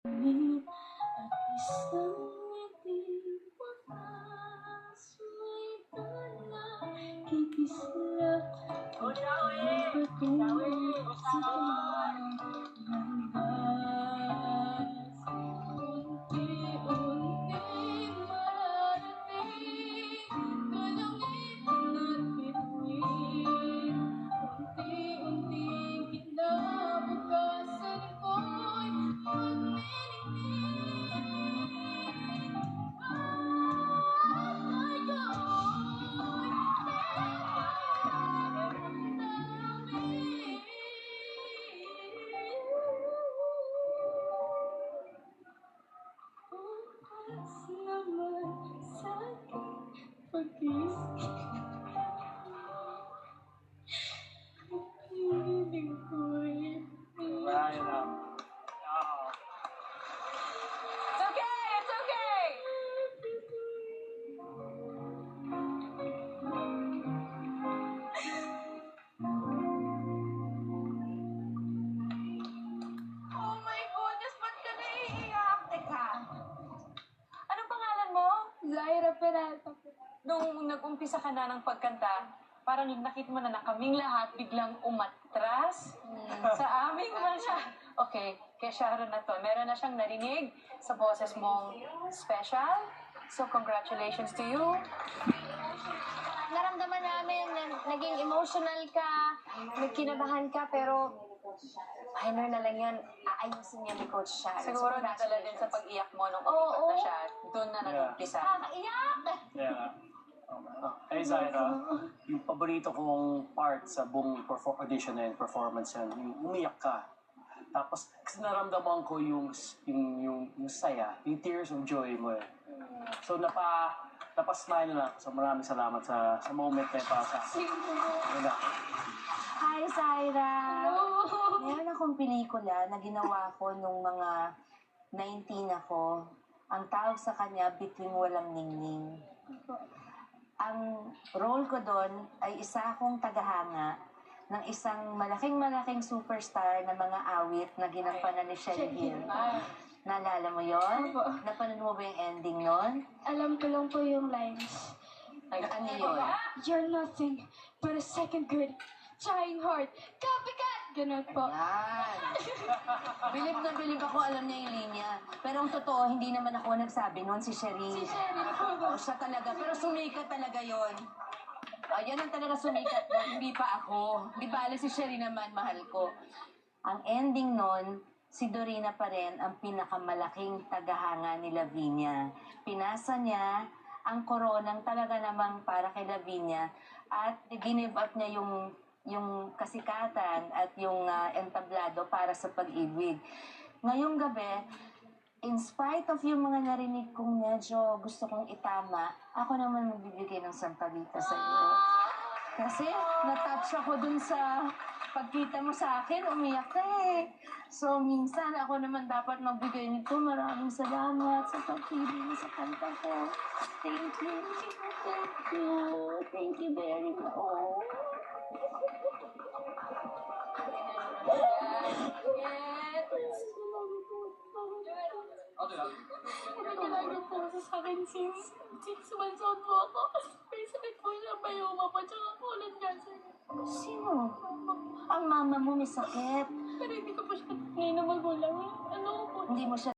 At isang ngiti wakas may dala kikislap patungo sa landas. Unti-unting mararating dalangin at bituin. Unti-unting kinabukasan ko'y pag-isip ang piling ko'y Right up. Oh. It's okay! It's okay! Oh my goodness, ba't ka naiiyak? Teka, anong pangalan mo? Zaira Peralta po. Nung nag-umpisa ka na ng pagkanta, parang nakita mo na kaming lahat biglang umatras sa aming masya. Okay, kay Sharon na to. Meron na siyang narinig sa boses mong special. So, congratulations to you. Naramdaman namin na naging emotional ka, nagkinabahan ka, pero minor na lang yan. Aayusin niya ni Coach Sharon. Siguro nadala din sa pag-iyak mo nung Oo. umikot na siya. Doon na nag-umpisa. Nakakaiyak! Yeah. Hey Zaira, yung paborito kong part sa buong audition and performance yan, yung umiyak ka. Tapos, kasi naramdaman ko yung saya, yung tears of joy mo eh. So, napasmile na. So, maraming salamat sa moment na para sa akin. Yun na. Hi, Zaira! Meron akong pelikula na ginawa ko nung mga 19 ako. Ang tawag sa kanya, Bituing Walang Ningning. Ang role ko doon ay isa akong tagahanga ng isang malaking superstar na mga awit na ginampanan ni Sherry Hill. Naalala mo yon? Opo. Napanood mo ba yung ending nun? Alam ko lang po yung lines. Ano yun? You're nothing but a second good, trying hard, copycat! Ganun po. Yan. Bilib na bilib ako, alam niya yung linya. Pero ang totoo, hindi naman ako nagsabi noon, si Sherry. Si Sherry po. O, siya talaga. Pero sumikat talaga yon. Yan ang talaga sumikat na, hindi pa ako. Di bale si Sherry naman, mahal ko. Ang ending nun, si Dorina pa rin ang pinakamalaking tagahanga ni Lavinia. Pinasa niya ang koronang talaga namang para kay Lavinia at give up niya yung kasikatan at yung entablado para sa pag-ibig. Ngayong gabi, in spite of yung mga narinig kong medyo gusto kong itama, ako naman magbibigay ng sampalita sa iyo. Kasi natouch ako dun sa pagkita mo sa akin, umiyak ka eh. So minsan ako naman dapat magbigay nito. Maraming salamat sa pagpili mo sa kanta ko. Thank you. Thank you. Thank you very much. Oh. Nagkalaga po sa akin since 6 months old po ako. May sakit po siya, mayoma po, tsaka colon cancer. Sino? Ang mama mo may sakit. Pero hindi ko po siya ngayon na magulang. Ano po? Hindi mo siya